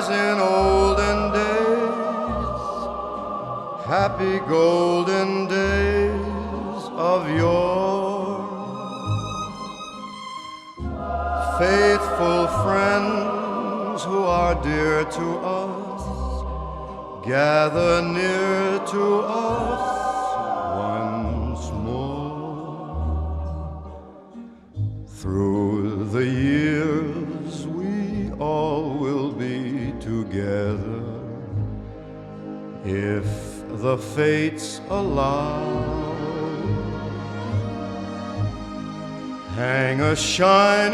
as in olden days, happy golden days of yore. Faithful friends who are dear to us, gather near to us once more. Through the years we all will be together, if the fates allow. Hang a shining